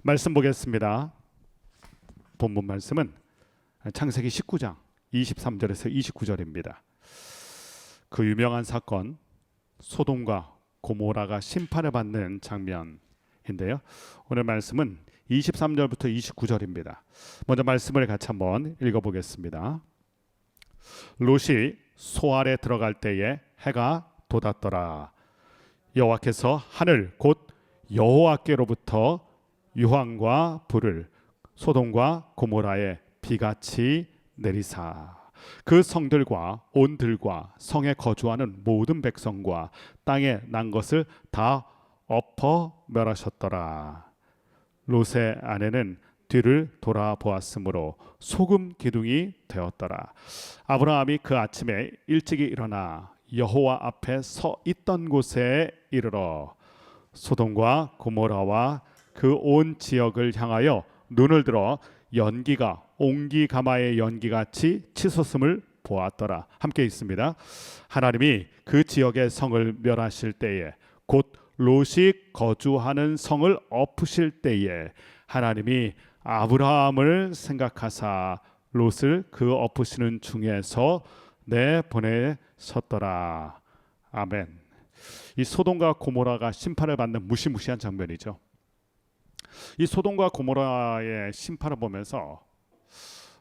말씀 보겠습니다. 본문 말씀은 창세기 19장 23절에서 29절입니다. 그 유명한 사건 소돔과 고모라가 심판을 받는 장면인데요. 오늘 말씀은 23절부터 29절입니다. 먼저 말씀을 같이 한번 읽어보겠습니다. 롯이 소알에 들어갈 때에 해가 돋았더라. 여호와께서 하늘 곧 여호와께로부터 유황과 불을 소돔과 고모라에 비같이 내리사 그 성들과 온 들과 성에 거주하는 모든 백성과 땅에 난 것을 다 엎어 멸하셨더라. 롯의 아내는 뒤를 돌아보았으므로 소금 기둥이 되었더라. 아브라함이 그 아침에 일찍이 일어나 여호와 앞에 서 있던 곳에 이르러 소돔과 고모라와 그 온 지역을 향하여 눈을 들어 연기가 옹기가마의 연기같이 치솟음을 보았더라. 함께 있습니다. 하나님이 그 지역의 성을 멸하실 때에 곧 롯이 거주하는 성을 엎으실 때에 하나님이 아브라함을 생각하사 롯을 그 엎으시는 중에서 내보내셨더라. 아멘. 이 소돔과 고모라가 심판을 받는 무시무시한 장면이죠. 이 소돔과 고모라의 심판을 보면서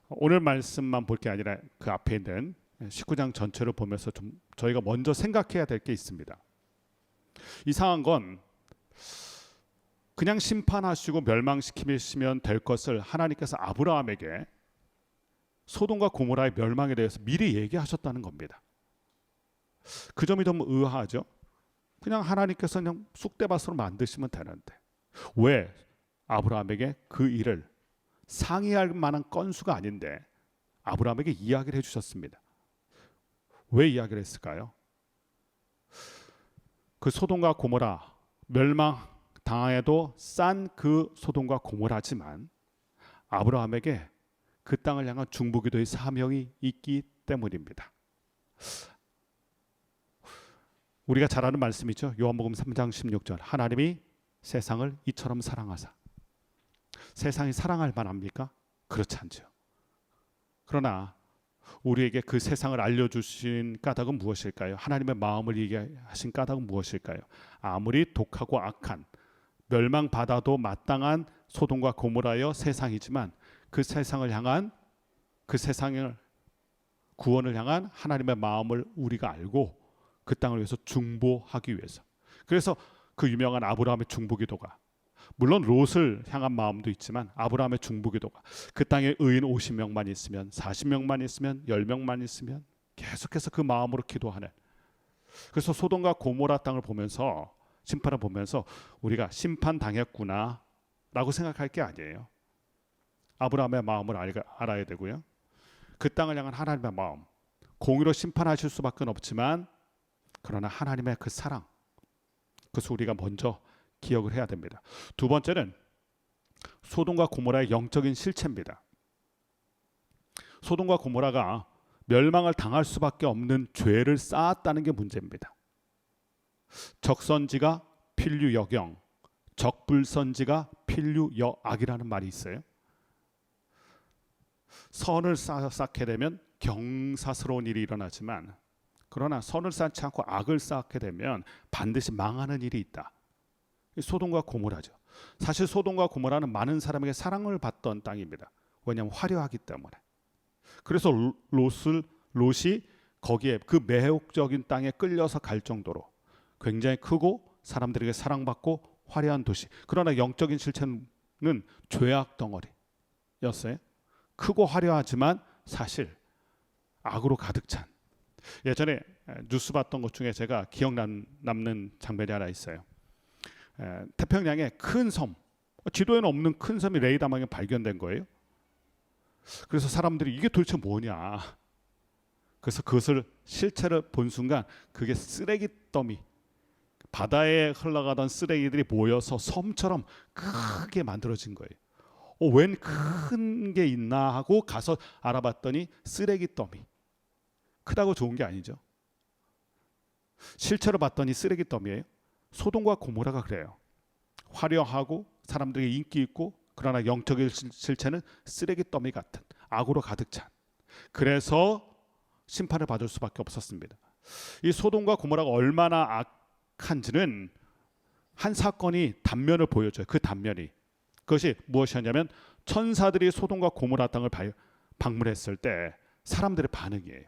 오늘 말씀만 볼 게 아니라 그 앞에 있는 19장 전체를 보면서 좀 저희가 먼저 생각해야 될 게 있습니다. 이상한 건 그냥 심판하시고 멸망시키시면 될 것을 하나님께서 아브라함에게 소돔과 고모라의 멸망에 대해서 미리 얘기하셨다는 겁니다. 그 점이 좀 의아하죠. 그냥 하나님께서 그냥 쑥대밭으로 만드시면 되는데 왜 아브라함에게 그 일을 상의할 만한 건수가 아닌데 아브라함에게 이야기를 해주셨습니다. 왜 이야기를 했을까요? 그 소돔과 고모라 멸망 당해도 싼 그 소돔과 고모라지만 아브라함에게 그 땅을 향한 중보기도의 사명이 있기 때문입니다. 우리가 잘 아는 말씀이죠. 요한복음 3장 16절 하나님이 세상을 이처럼 사랑하사. 세상이 사랑할 만합니까? 그렇지 않죠. 그러나 우리에게 그 세상을 알려주신 까닭은 무엇일까요? 하나님의 마음을 얘기하신 까닭은 무엇일까요? 아무리 독하고 악한 멸망받아도 마땅한 소돔과 고모라여 세상이지만 그 세상을 향한 그 세상을 구원을 향한 하나님의 마음을 우리가 알고 그 땅을 위해서 중보하기 위해서. 그래서 그 유명한 아브라함의 중보기도가 물론 롯을 향한 마음도 있지만 아브라함의 중보기도가 그 땅에 의인 50명만 있으면 40명만 있으면 10명만 있으면 계속해서 그 마음으로 기도하는. 그래서 소돔과 고모라 땅을 보면서 심판을 보면서 우리가 심판당했구나 라고 생각할 게 아니에요. 아브라함의 마음을 알아야 되고요. 그 땅을 향한 하나님의 마음 공의로 심판하실 수밖에 없지만 그러나 하나님의 그 사랑 그것을 우리가 먼저 기억을 해야 됩니다. 두 번째는 소돔과 고모라의 영적인 실체입니다. 소돔과 고모라가 멸망을 당할 수밖에 없는 죄를 쌓았다는 게 문제입니다. 적선지가 필류여경, 적불선지가 필류여악이라는 말이 있어요. 선을 쌓게 되면 경사스러운 일이 일어나지만 그러나 선을 쌓지 않고 악을 쌓게 되면 반드시 망하는 일이 있다. 소돔과 고모라죠. 사실 소돔과 고모라는 많은 사람에게 사랑을 받던 땅입니다. 왜냐하면 화려하기 때문에. 그래서 롯이 거기에 그 매혹적인 땅에 끌려서 갈 정도로 굉장히 크고 사람들에게 사랑받고 화려한 도시. 그러나 영적인 실체는 죄악 덩어리였어요. 크고 화려하지만 사실 악으로 가득 찬. 예전에 뉴스 봤던 것 중에 제가 기억 남는 장면이 하나 있어요. 태평양의 큰 섬, 지도에는 없는 큰 섬이 레이더망에 발견된 거예요. 그래서 사람들이 이게 도대체 뭐냐. 그래서 그것을 실체를 본 순간 그게 쓰레기 더미, 바다에 흘러가던 쓰레기들이 모여서 섬처럼 크게 만들어진 거예요. 웬 큰 게 있나 하고 가서 알아봤더니 쓰레기 더미. 크다고 좋은 게 아니죠. 실제로 봤더니 쓰레기 더미예요. 소돔과 고모라가 그래요. 화려하고 사람들에게 인기 있고 그러나 영적인 실체는 쓰레기 더미 같은 악으로 가득 찬, 그래서 심판을 받을 수밖에 없었습니다. 이 소돔과 고모라가 얼마나 악한지는 한 사건이 단면을 보여줘요. 그 단면이, 그것이 무엇이었냐면 천사들이 소돔과 고모라 땅을 방문했을 때 사람들의 반응이에요.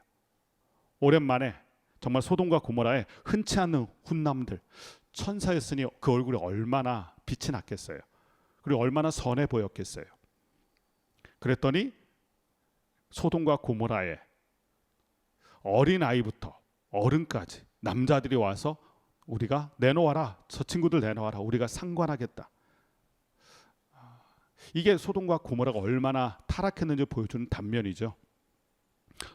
오랜만에 정말 소돔과 고모라에 흔치 않는 훈남들, 천사였으니 그 얼굴이 얼마나 빛이 났겠어요. 그리고 얼마나 선해 보였겠어요. 그랬더니 소돔과 고모라에 어린 아이부터 어른까지 남자들이 와서 우리가 내놓아라, 저 친구들 내놓아라, 우리가 상관하겠다. 이게 소돔과 고모라가 얼마나 타락했는지 보여주는 단면이죠.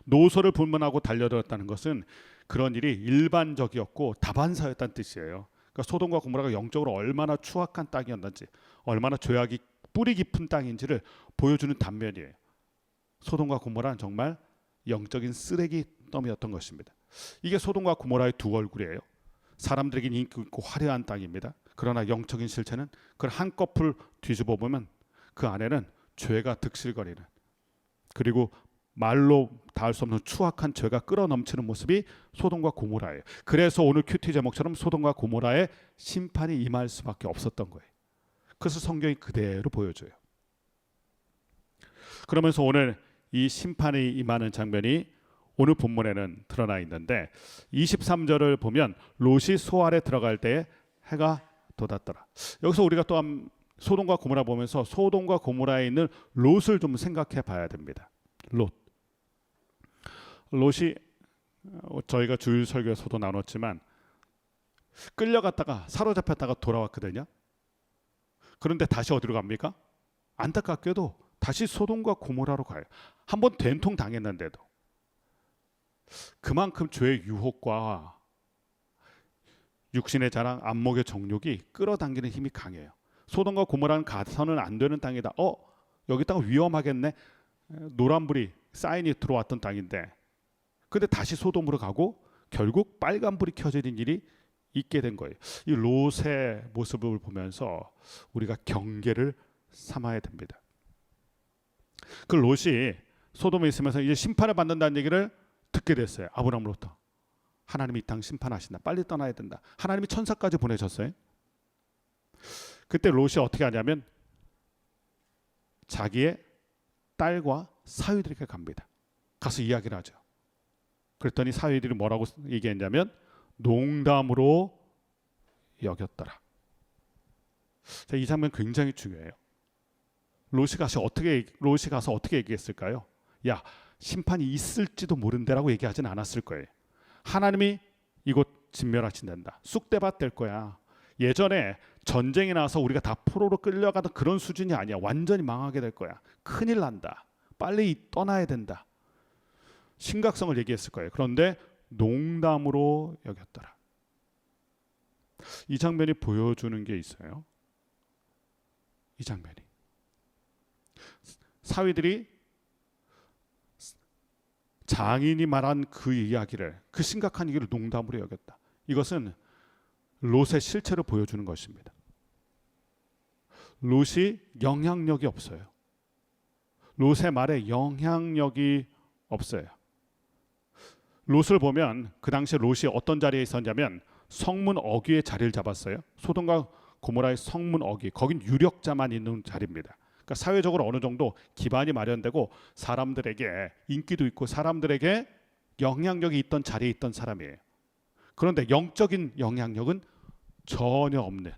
노소를 불문하고 달려들었다는 것은 그런 일이 일반적이었고 다반사였다는 뜻이에요. 그러니까 소돔과 고모라가 영적으로 얼마나 추악한 땅이었는지, 얼마나 죄악이 뿌리 깊은 땅인지를 보여주는 단면이에요. 소돔과 고모라는 정말 영적인 쓰레기 더미였던 것입니다. 이게 소돔과 고모라의 두 얼굴이에요. 사람들에게는 인기 있고 화려한 땅입니다. 그러나 영적인 실체는 그걸 한꺼풀 뒤집어 보면 그 안에는 죄가 득실거리는, 그리고 말로 닿을 수 없는 추악한 죄가 끌어넘치는 모습이 소돔과 고모라예요. 그래서 오늘 큐티 제목처럼 소돔과 고모라의 심판이 임할 수밖에 없었던 거예요. 그래서 성경이 그대로 보여줘요. 그러면서 오늘 이 심판이 임하는 장면이 오늘 본문에는 드러나 있는데 23절을 보면 롯이 소 아래 들어갈 때에 해가 돋았더라. 여기서 우리가 또한 소돔과 고모라 보면서 소돔과 고모라에 있는 롯을 좀 생각해 봐야 됩니다. 롯이 저희가 주일 설교에서도 나눴지만 끌려갔다가 사로잡혔다가 돌아왔거든요. 그런데 다시 어디로 갑니까? 안타깝게도 다시 소돔과 고모라로 가요. 한번 된통 당했는데도. 그만큼 죄의 유혹과 육신의 자랑, 안목의 정욕이 끌어당기는 힘이 강해요. 소돔과 고모라는 가서는 안 되는 땅이다. 여기 땅은 위험하겠네. 노란불이 사인이 들어왔던 땅인데, 근데 다시 소돔으로 가고 결국 빨간불이 켜지는 일이 있게 된 거예요. 이 롯의 모습을 보면서 우리가 경계를 삼아야 됩니다. 그 롯이 소돔에 있으면서 이제 심판을 받는다는 얘기를 듣게 됐어요. 아브라함으로부터. 하나님이 이 땅 심판하신다. 빨리 떠나야 된다. 하나님이 천사까지 보내셨어요. 그때 롯이 어떻게 하냐면 자기의 딸과 사위들에게 갑니다. 가서 이야기를 하죠. 그랬더니 사위들이 뭐라고 얘기했냐면 농담으로 여겼더라. 자, 이 장면 굉장히 중요해요. 롯이 가서 어떻게 얘기했을까요? 야, 심판이 있을지도 모른다라고 얘기하진 않았을 거예요. 하나님이 이곳 진멸하신단다. 쑥대밭 될 거야. 예전에 전쟁이 나서 우리가 다 포로로 끌려가던 그런 수준이 아니야. 완전히 망하게 될 거야. 큰일 난다. 빨리 떠나야 된다. 심각성을 얘기했을 거예요. 그런데 농담으로 여겼더라. 이 장면이 보여주는 게 있어요. 이 장면이. 사위들이 장인이 말한 그 이야기를, 그 심각한 얘기를 농담으로 여겼다. 이것은 롯의 실체를 보여주는 것입니다. 롯이 영향력이 없어요. 롯의 말에 영향력이 없어요. 롯을 보면 그 당시 롯이 어떤 자리에 있었냐면 성문 어귀의 자리를 잡았어요. 소돔과 고모라의 성문 어귀, 거긴 유력자만 있는 자리입니다. 그러니까 사회적으로 어느 정도 기반이 마련되고 사람들에게 인기도 있고 사람들에게 영향력이 있던 자리에 있던 사람이에요. 그런데 영적인 영향력은 전혀 없는,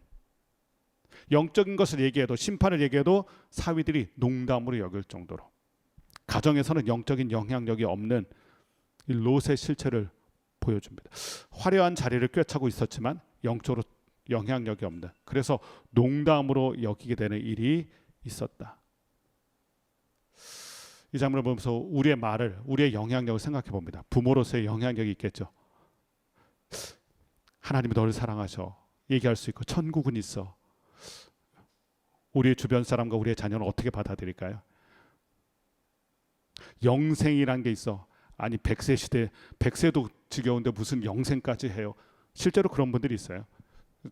영적인 것을 얘기해도, 심판을 얘기해도 사위들이 농담으로 여길 정도로, 가정에서는 영적인 영향력이 없는 이 롯의 실체를 보여줍니다. 화려한 자리를 꿰차고 있었지만 영적으로 영향력이 없는, 그래서 농담으로 여기게 되는 일이 있었다. 이 장면을 보면서 우리의 말을, 우리의 영향력을 생각해 봅니다. 부모로서의 영향력이 있겠죠. 하나님이 너를 사랑하셔 얘기할 수 있고, 천국은 있어. 우리의 주변 사람과 우리의 자녀는 어떻게 받아들일까요? 영생이란 게 있어. 아니 100세 시대, 100세도 지겨운데 무슨 영생까지 해요. 실제로 그런 분들이 있어요.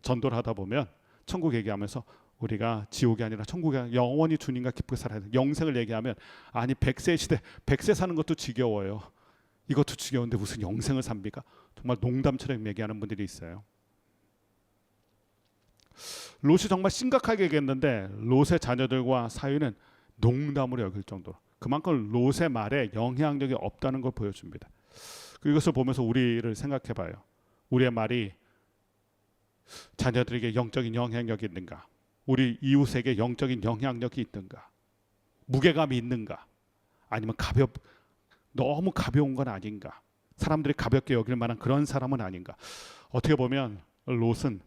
전도를 하다 보면 천국 얘기하면서 우리가 지옥이 아니라 천국이 아니라 영원히 주님과 기쁘게 살아야 돼. 영생을 얘기하면 아니 100세 시대 100세 사는 것도 지겨워요. 이것도 지겨운데 무슨 영생을 삽니까? 정말 농담처럼 얘기하는 분들이 있어요. 롯이 정말 심각하게 얘기했는데 롯의 자녀들과 사위는 농담으로 여길 정도로 그만큼 롯의 말에 영향력이 없다는 걸 보여줍니다. 이것을 보면서 우리를 생각해 봐요. 우리의 말이 자녀들에게 영적인 영향력이 있는가? 우리 이웃에게 영적인 영향력이 있는가? 무게감이 있는가? 아니면 너무 가벼운 건 아닌가? 사람들이 가볍게 여길 만한 그런 사람은 아닌가? 어떻게 보면 롯은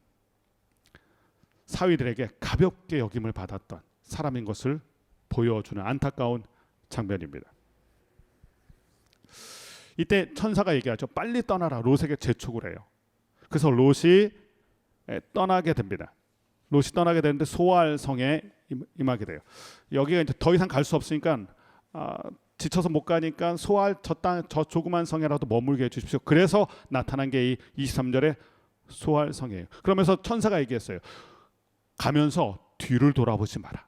사위들에게 가볍게 여김을 받았던 사람인 것을 보여주는 안타까운 장면입니다. 이때 천사가 얘기하죠. 빨리 떠나라. 롯에게 재촉을 해요. 그래서 롯이 떠나게 됩니다. 롯이 떠나게 되는데 소알 성에 임하게 돼요. 여기가 이제 더 이상 갈 수 없으니까 지쳐서 못 가니까 소알 저 조그만 성에라도 머물게 해주십시오. 그래서 나타난 게 이 23절에 소알 성이에요. 그러면서 천사가 얘기했어요. 가면서 뒤를 돌아보지 마라.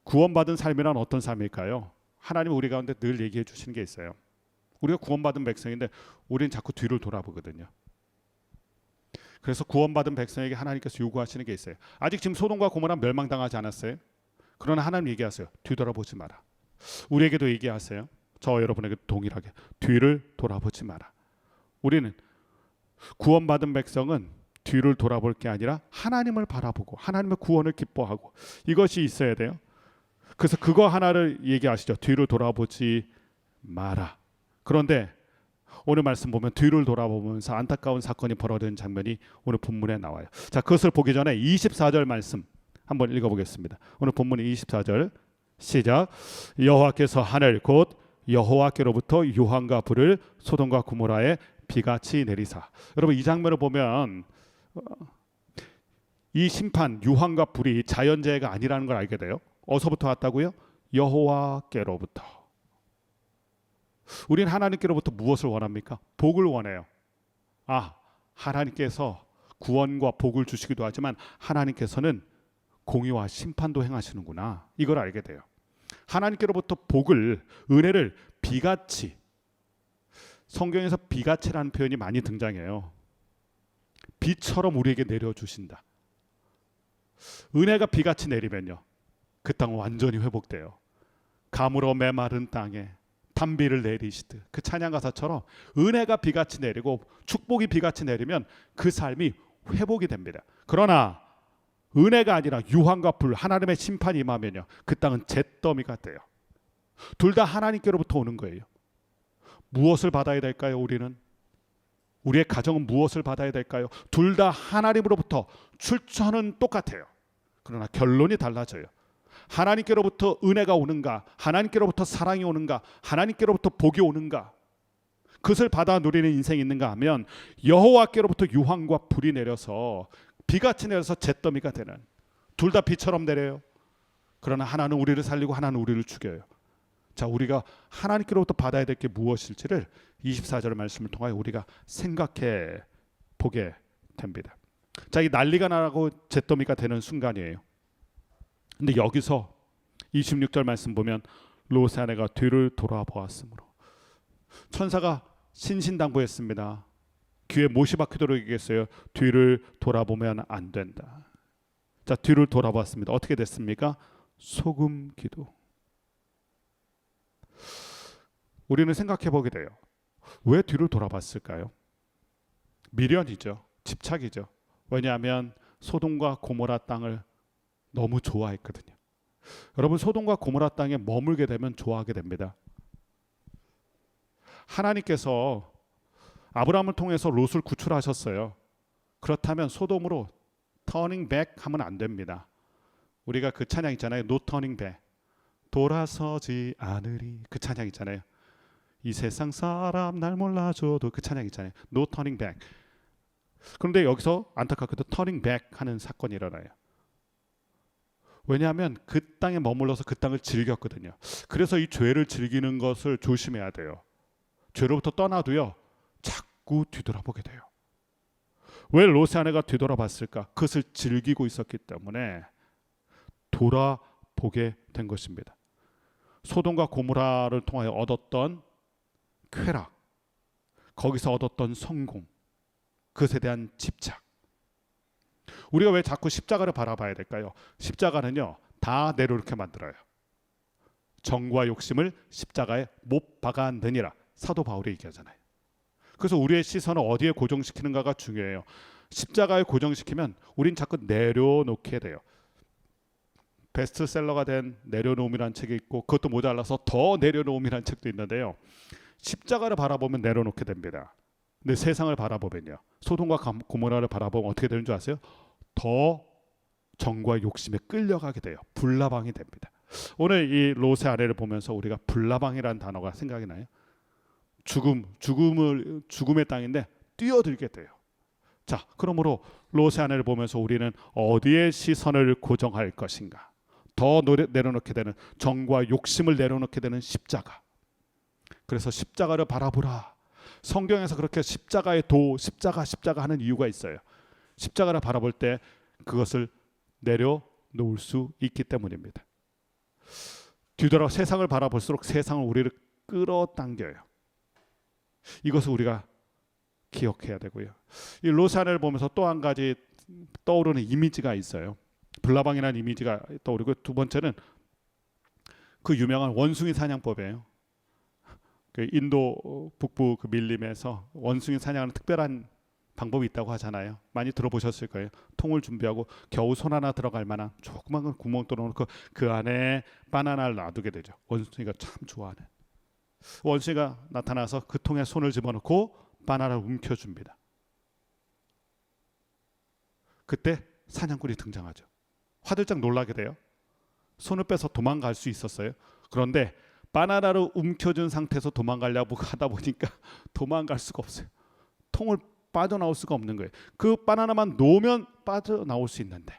구원받은 삶이란 어떤 삶일까요? 하나님 우리 가운데 늘 얘기해 주시는 게 있어요. 우리가 구원받은 백성인데 우리는 자꾸 뒤를 돌아보거든요. 그래서 구원받은 백성에게 하나님께서 요구하시는 게 있어요. 아직 지금 소돔과 고모라 멸망당하지 않았어요. 그러나 하나님 얘기하세요. 뒤돌아보지 마라. 우리에게도 얘기하세요. 저 여러분에게 동일하게 뒤를 돌아보지 마라. 우리는 구원받은 백성은 뒤를 돌아볼 게 아니라 하나님을 바라보고 하나님의 구원을 기뻐하고 이것이 있어야 돼요. 그래서 그거 하나를 얘기하시죠. 뒤를 돌아보지 마라. 그런데 오늘 말씀 보면 뒤를 돌아보면서 안타까운 사건이 벌어진 장면이 오늘 본문에 나와요. 자, 그것을 보기 전에 24절 말씀 한번 읽어보겠습니다. 오늘 본문의 24절 시작. 여호와께서 하늘 곧 여호와께로부터 유황과 불을 소돔과 고모라에 비같이 내리사. 여러분 이 장면을 보면 이 심판 유황과 불이 자연재해가 아니라는 걸 알게 돼요. 어디서부터 왔다고요? 여호와께로부터. 우리는 하나님께로부터 무엇을 원합니까? 복을 원해요. 하나님께서 구원과 복을 주시기도 하지만 하나님께서는 공의와 심판도 행하시는구나. 이걸 알게 돼요. 하나님께로부터 복을, 은혜를 비같이, 성경에서 비같이라는 표현이 많이 등장해요. 비처럼 우리에게 내려주신다. 은혜가 비같이 내리면요, 그 땅은 완전히 회복돼요. 가물어 메마른 땅에 단비를 내리시듯, 그 찬양 가사처럼 은혜가 비같이 내리고 축복이 비같이 내리면 그 삶이 회복이 됩니다. 그러나 은혜가 아니라 유황과 불, 하나님의 심판이 임하면요, 그 땅은 잿더미가 돼요. 둘 다 하나님께로부터 오는 거예요. 무엇을 받아야 될까요? 우리의 가정은 무엇을 받아야 될까요? 둘 다 하나님으로부터 출처는 똑같아요. 그러나 결론이 달라져요. 하나님께로부터 은혜가 오는가, 하나님께로부터 사랑이 오는가, 하나님께로부터 복이 오는가, 그것을 받아 누리는 인생이 있는가 하면 여호와께로부터 유황과 불이 내려서 비같이 내려서 잿더미가 되는, 둘 다 비처럼 내려요. 그러나 하나는 우리를 살리고 하나는 우리를 죽여요. 자, 우리가 하나님께로부터 받아야 될 게 무엇일지를 24절 말씀을 통하여 우리가 생각해 보게 됩니다. 자, 이 난리가 나고 잿더미가 되는 순간이에요. 근데 여기서 26절 말씀 보면 롯의 아내가 뒤를 돌아보았으므로, 천사가 신신당부했습니다. 귀에 못이 박히도록 얘기했어요. 뒤를 돌아보면 안 된다. 자, 뒤를 돌아봤습니다. 어떻게 됐습니까? 소금 기도. 우리는 생각해 보게 돼요. 왜 뒤를 돌아봤을까요? 미련이죠. 집착이죠. 왜냐하면 소돔과 고모라 땅을 너무 좋아했거든요. 여러분, 소돔과 고모라 땅에 머물게 되면 좋아하게 됩니다. 하나님께서 아브라함을 통해서 롯을 구출하셨어요. 그렇다면 소돔으로 터닝 백 하면 안 됩니다. 우리가 그 찬양 있잖아요. No turning back. 돌아서지 않으리. 그 찬양 있잖아요. 이 세상 사람 날 몰라줘도, 그 찬양 있잖아요. No turning back. 그런데 여기서 안타깝게도 turning back 하는 사건이 일어나요. 왜냐하면 그 땅에 머물러서 그 땅을 즐겼거든요. 그래서 이 죄를 즐기는 것을 조심해야 돼요. 죄로부터 떠나도요, 자꾸 뒤돌아보게 돼요. 왜 롯의 아내가 뒤돌아봤을까? 그것을 즐기고 있었기 때문에 돌아보게 된 것입니다. 소돔과 고모라를 통하여 얻었던 쾌락, 거기서 얻었던 성공, 그것에 대한 집착. 우리가 왜 자꾸 십자가를 바라봐야 될까요? 십자가는요, 다 내려놓게 만들어요. 정과 욕심을 십자가에 못 박아느니라 사도 바울이 얘기하잖아요. 그래서 우리의 시선을 어디에 고정시키는가가 중요해요. 십자가에 고정시키면 우린 자꾸 내려놓게 돼요. 베스트셀러가 된 내려놓음이라는 책이 있고, 그것도 모자라서 더 내려놓음이라는 책도 있는데요. 십자가를 바라보면 내려놓게 됩니다. 근데 세상을 바라보면요, 소돔과 고모라를 바라보면 어떻게 되는 줄 아세요? 더 정과 욕심에 끌려가게 돼요. 불나방이 됩니다. 오늘 이 롯의 아내를 보면서 우리가 불나방이라는 단어가 생각이 나요. 죽음의 땅인데 뛰어들게 돼요. 자, 그러므로 롯의 아내를 보면서 우리는 어디에 시선을 고정할 것인가? 더 내려놓게 되는, 정과 욕심을 내려놓게 되는 십자가. 그래서 십자가를 바라보라. 성경에서 그렇게 십자가의 십자가 하는 이유가 있어요. 십자가를 바라볼 때 그것을 내려놓을 수 있기 때문입니다. 뒤돌아 세상을 바라볼수록 세상은 우리를 끌어당겨요. 이것을 우리가 기억해야 되고요. 이 롯의 아내를 보면서 또 한 가지 떠오르는 이미지가 있어요. 불나방이라는 이미지가 떠오르고, 두 번째는 그 유명한 원숭이 사냥법이에요. 그 인도 북부 그 밀림에서 원숭이 사냥하는 특별한 방법이 있다고 하잖아요. 많이 들어보셨을 거예요. 통을 준비하고 겨우 손 하나 들어갈 만한 조그만 구멍 뚫어놓고 그 안에 바나나를 놔두게 되죠. 원숭이가 참 좋아하는. 원숭이가 나타나서 그 통에 손을 집어넣고 바나나를 움켜줍니다. 그때 사냥꾼이 등장하죠. 화들짝 놀라게 돼요. 손을 빼서 도망갈 수 있었어요. 그런데 바나나를 움켜준 상태에서 도망가려고 하다 보니까 도망갈 수가 없어요. 통을 빠져나올 수가 없는 거예요. 그 바나나만 놓으면 빠져나올 수 있는데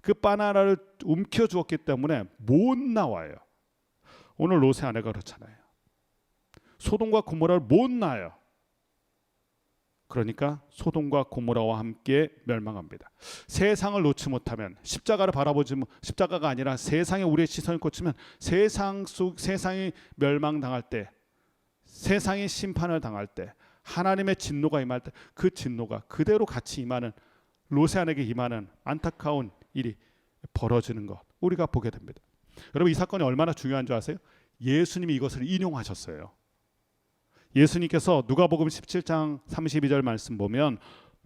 그 바나나를 움켜주었기 때문에 못 나와요. 오늘 롯의 아내가 그렇잖아요. 소돔과 고모라를 못 낳아요. 그러니까 소돔과 고모라와 함께 멸망합니다. 세상을 놓지 못하면, 십자가를 바라보지, 십자가가 아니라 세상에 우리의 시선을 꽂히면 세상이 멸망당할 때, 세상이 심판을 당할 때, 하나님의 진노가 임할 때 그 진노가 그대로 같이 임하는, 롯의 아내에게 임하는 안타까운 일이 벌어지는 것 우리가 보게 됩니다. 여러분, 이 사건이 얼마나 중요한 줄 아세요? 예수님이 이것을 인용하셨어요. 예수님께서 누가복음 17장 32절 말씀 보면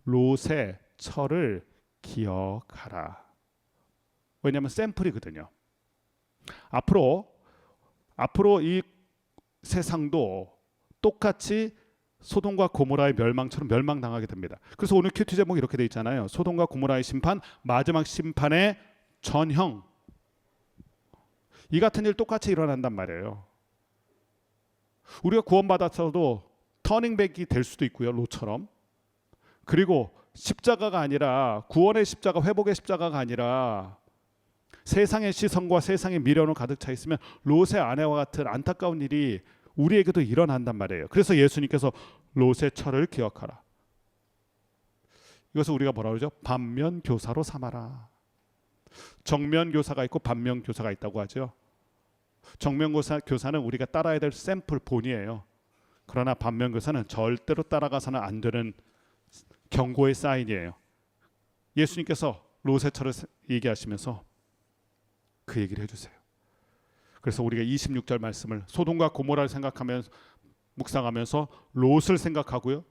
롯의 철을 기억하라. 왜냐하면 샘플이거든요. 앞으로 이 세상도 똑같이 소돔과 고모라의 멸망처럼 멸망당하게 됩니다. 그래서 오늘 큐티 제목이 이렇게 돼 있잖아요. 소돔과 고모라의 심판, 마지막 심판의 전형. 이 같은 일 똑같이 일어난단 말이에요. 우리가 구원받았어도 터닝백이 될 수도 있고요, 롯처럼. 그리고 십자가가 아니라, 구원의 십자가, 회복의 십자가가 아니라 세상의 시선과 세상의 미련으로 가득 차 있으면 롯의 아내와 같은 안타까운 일이 우리에게도 일어난단 말이에요. 그래서 예수님께서 롯의 철을 기억하라. 이것을 우리가 뭐라 그러죠? 반면교사로 삼아라. 정면교사가 있고 반면교사가 있다고 하죠. 정면교사는 우리가 따라야 될 샘플 본이에요. 그러나 반면교사는 절대로 따라가서는 안 되는 경고의 사인이에요. 예수님께서 롯의 철을 얘기하시면서 그 얘기를 해주세요. 그래서 우리가 26절 말씀을 소돔과 고모라를 생각하면서 묵상하면서 롯을 생각하고요,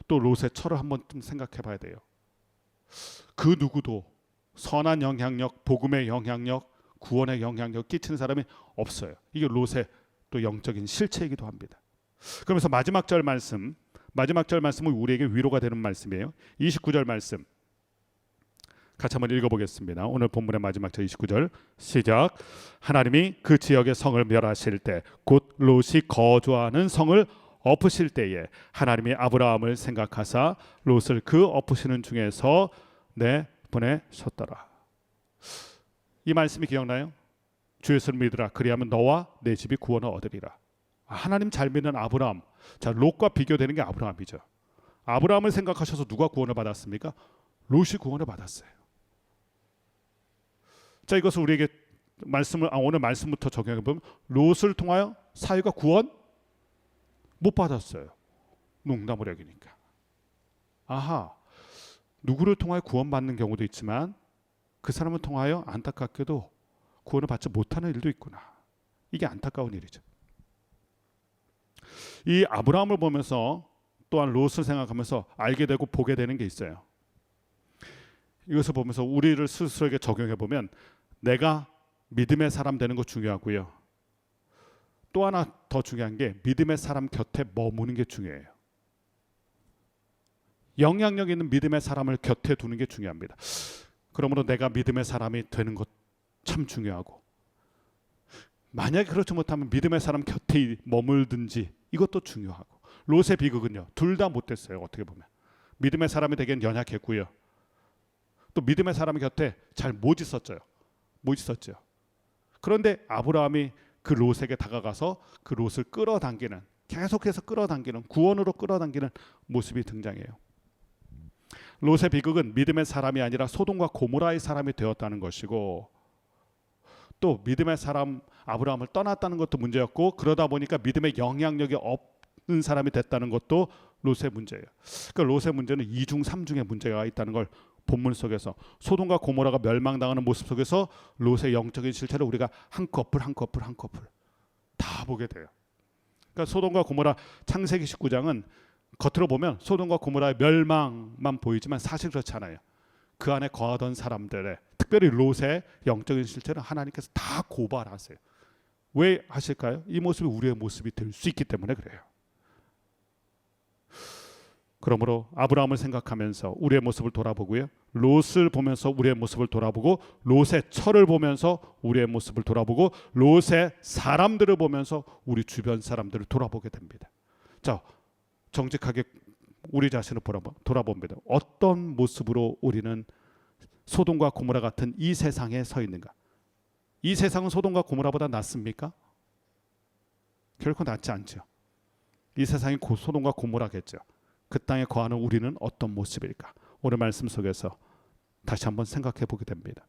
또 롯의 철을 한번 좀 생각해 봐야 돼요. 그 누구도 선한 영향력, 복음의 영향력, 구원의 영향력 끼치는 사람이 없어요. 이게 롯의 또 영적인 실체이기도 합니다. 그러면서 마지막 절 말씀은 우리에게 위로가 되는 말씀이에요. 29절 말씀 같이 한번 읽어보겠습니다. 오늘 본문의 마지막 절 29절 시작. 하나님이 그 지역의 성을 멸하실 때, 곧 롯이 거주하는 성을 엎으실 때에 하나님이 아브라함을 생각하사 롯을 그 엎으시는 중에서 내보내셨더라. 이 말씀이 기억나요? 주 예수를 믿으라. 그리하면 너와 내 집이 구원을 얻으리라. 하나님 잘 믿는 아브라함. 자, 롯과 비교되는 게 아브라함이죠. 아브라함을 생각하셔서 누가 구원을 받았습니까? 롯이 구원을 받았어요. 자, 이것을 우리에게 오늘 말씀부터 적용해 보면 롯을 통하여 사위가 구원 못 받았어요. 농담을 여기니까. 아하, 누구를 통하여 구원받는 경우도 있지만 그 사람을 통하여 안타깝게도 구원을 받지 못하는 일도 있구나. 이게 안타까운 일이죠. 이 아브라함을 보면서 또한 롯을 생각하면서 알게 되고 보게 되는 게 있어요. 이것을 보면서 우리를 스스로에게 적용해 보면 내가 믿음의 사람 되는 거 중요하고요. 또 하나 더 중요한 게 믿음의 사람 곁에 머무는 게 중요해요. 영향력 있는 믿음의 사람을 곁에 두는 게 중요합니다. 그러므로 내가 믿음의 사람이 되는 것 참 중요하고, 만약에 그렇지 못하면 믿음의 사람 곁에 머물든지 이것도 중요하고. 롯의 비극은요, 둘 다 못됐어요. 어떻게 보면 믿음의 사람이 되기엔 연약했고요, 또 믿음의 사람 곁에 잘 못 있었죠. 그런데 아브라함이 그 롯에게 다가가서 그 롯을 끌어당기는, 계속해서 끌어당기는, 구원으로 끌어당기는 모습이 등장해요. 롯의 비극은 믿음의 사람이 아니라 소돔과 고모라의 사람이 되었다는 것이고, 또 믿음의 사람 아브라함을 떠났다는 것도 문제였고, 그러다 보니까 믿음의 영향력이 없는 사람이 됐다는 것도 롯의 문제예요. 그러니까 롯의 문제는 2중 3중의 문제가 있다는 걸 본문 속에서, 소돔과 고모라가 멸망당하는 모습 속에서 롯의 영적인 실체를 우리가 한 커플 다 보게 돼요. 그러니까 소돔과 고모라, 창세기 19장은 겉으로 보면 소돔과 고모라의 멸망만 보이지만 사실 그렇지 않아요. 그 안에 거하던 사람들의, 특별히 롯의 영적인 실체를 하나님께서 다 고발하세요. 왜 하실까요? 이 모습이 우리의 모습이 될 수 있기 때문에 그래요. 그러므로 아브라함을 생각하면서 우리의 모습을 돌아보고요, 롯을 보면서 우리의 모습을 돌아보고, 롯의 철을 보면서 우리의 모습을 돌아보고, 롯의 사람들을 보면서 우리 주변 사람들을 돌아보게 됩니다. 자, 정직하게 우리 자신을 돌아봅니다. 어떤 모습으로 우리는 소돔과 고모라 같은 이 세상에 서 있는가? 이 세상은 소돔과 고모라보다 낫습니까? 결코 낫지 않죠. 이 세상이 소돔과 고모라겠죠. 그 땅에 거하는 우리는 어떤 모습일까? 오늘 말씀 속에서 다시 한번 생각해 보게 됩니다.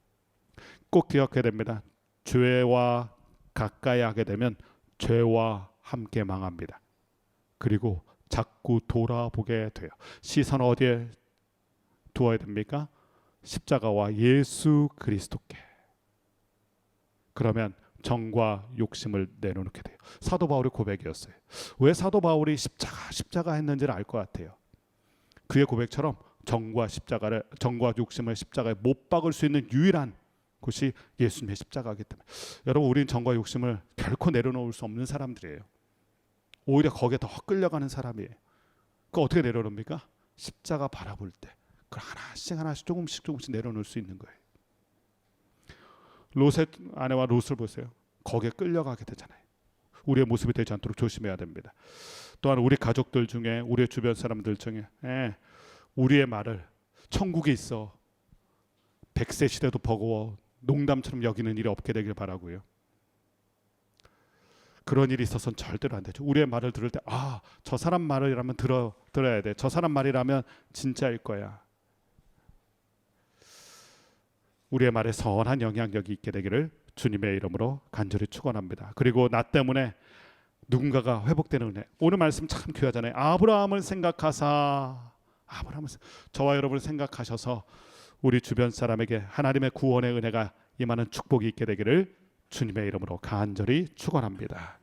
꼭 기억해야 됩니다. 죄와 가까이 하게 되면 죄와 함께 망합니다. 그리고 자꾸 돌아보게 돼요. 시선 어디에 두어야 됩니까? 십자가와 예수 그리스도께. 그러면 정과 욕심을 내려놓게 돼요. 사도 바울의 고백이었어요. 왜 사도 바울이 십자가 했는지를 알 것 같아요. 그의 고백처럼 정과 욕심을 십자가에 못 박을 수 있는 유일한 곳이 예수님의 십자가이기 때문에, 여러분, 우리는 정과 욕심을 결코 내려놓을 수 없는 사람들이에요. 오히려 거기에 더 끌려가는 사람이에요. 그거 어떻게 내려놓습니까? 십자가 바라볼 때 그걸 하나씩 조금씩 내려놓을 수 있는 거예요. 롯의 아내와 롯을 보세요. 거기에 끌려가게 되잖아요. 우리의 모습이 되지 않도록 조심해야 됩니다. 또한 우리 가족들 중에, 우리의 주변 사람들 중에 우리의 말을 천국에 있어, 100세 시대도 버거워, 농담처럼 여기는 일이 없게 되길 바라고요. 그런 일이 있어서는 절대로 안 되죠. 우리의 말을 들을 때, 저 사람 말이라면 들어야 돼. 저 사람 말이라면 진짜일 거야. 우리의 말에 선한 영향력이 있게 되기를 주님의 이름으로 간절히 축원합니다. 그리고 나 때문에 누군가가 회복되는 은혜. 오늘 말씀 참 귀하잖아요. 아브라함을 생각하사, 저와 여러분을 생각하셔서 우리 주변 사람에게 하나님의 구원의 은혜가 임하는 축복이 있게 되기를 주님의 이름으로 간절히 축원합니다.